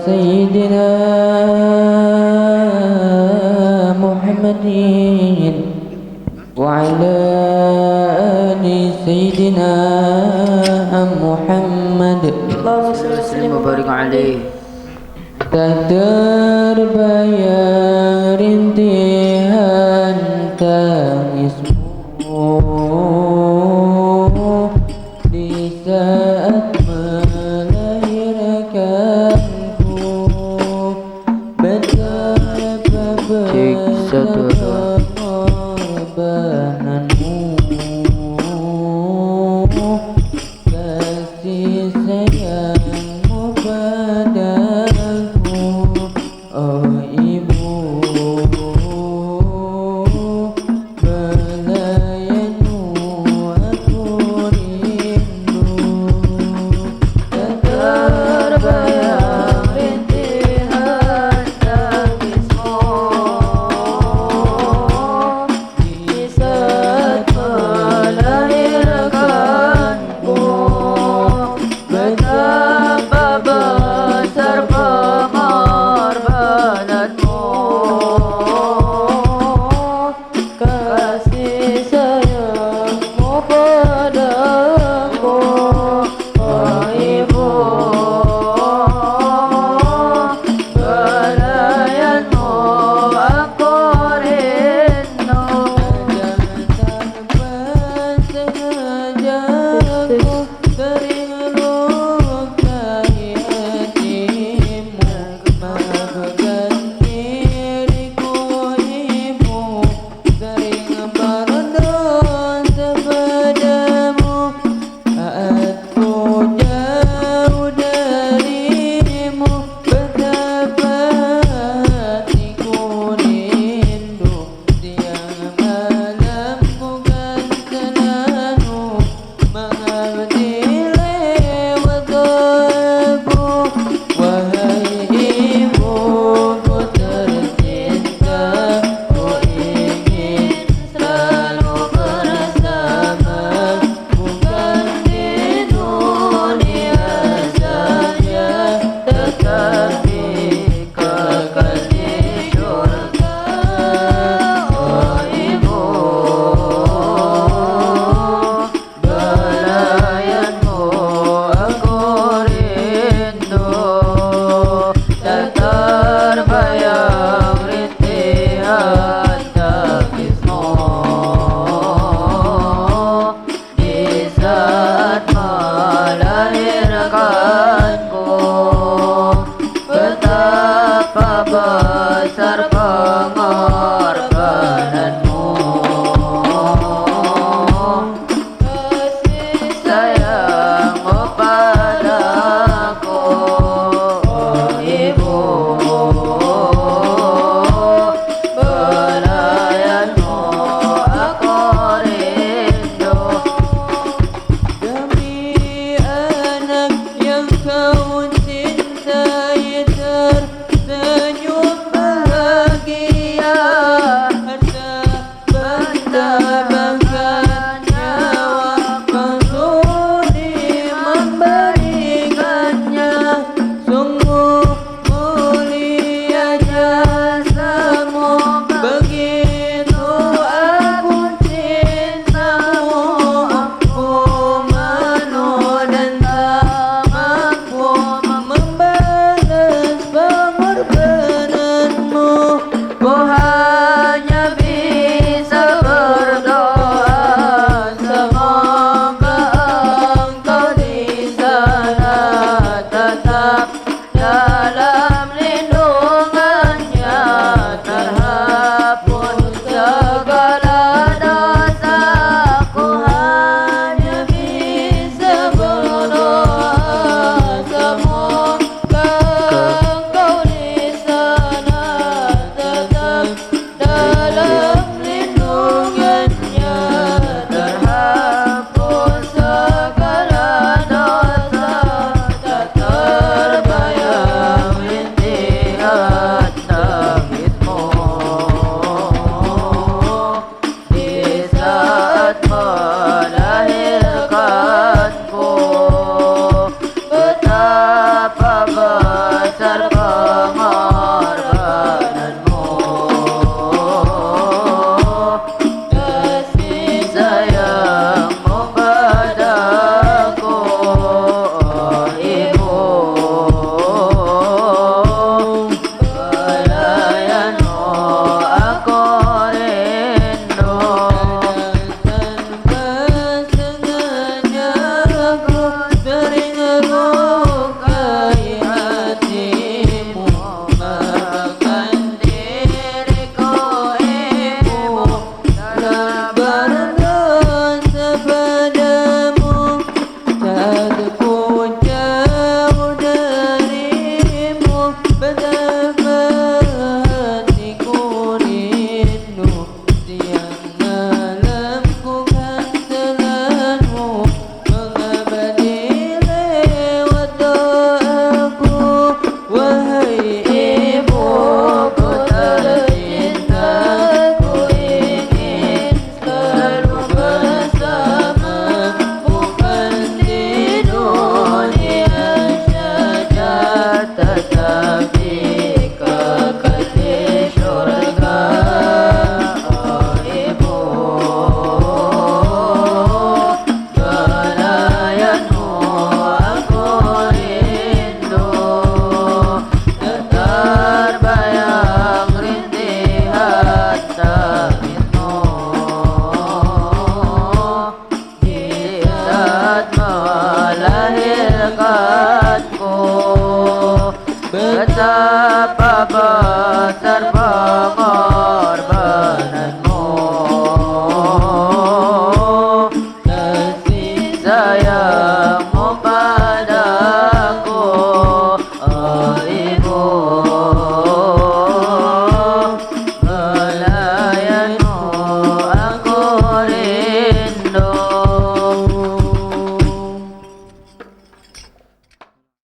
سيدنا محمد وعلى آل سيدنا محمد اللهم صل وسلم وبارك عليه. Tak terbayar rintihan tangismu di saat melahirkanku. Betapa besar pengorbananmu, kasih sayangmu padaku, oh ibu. Belayanmu aku rindu, tak terbayang rintihan tangismu di saat melahirkanku. Betapa besar pengorbananmu, kasih sayangmu padaku, oh ibu. Belayanmu aku rindu, tanpa sengaja aku sering lukai hatimu. Maafkan diriku ibu, sering berdosa padamu saat ku jauh darimu. Betapa hatiku rindu, siang malam bukan selalu mengabdi lewat doamu. Wahai ibuku tercinta, ku ingin selalu bersama, bukan di dunia saja, tetapi kekal di surga, oh ibu. Belayanmu aku rindu, tak terbayang rintihan tangismu di saat melahirkanku. Betapa besar pengorbananmu, kasih sayangmu padaku, oh ibu. Belayanmu aku rindu, demi anak yang kau cintai tersenyum bahagia. Harta benda bahkan nyawa kau sudi memberikannya. Sungguh mulia jasamu, begitu agung cintamu. Aku malu dan tak mampu membalas pengorbananmu. Ku hanya bisa berdoa, semoga engkau di sana tetap dalam lindungannya, terhapus segala dosa. Ku hanya bisa berdoa, semoga engkau di sana tetap dalam lindungannya, terhapus segala dosa. Tak terbayang rintihan tangismu di saat melahirkanku. Betapa besar sa pababa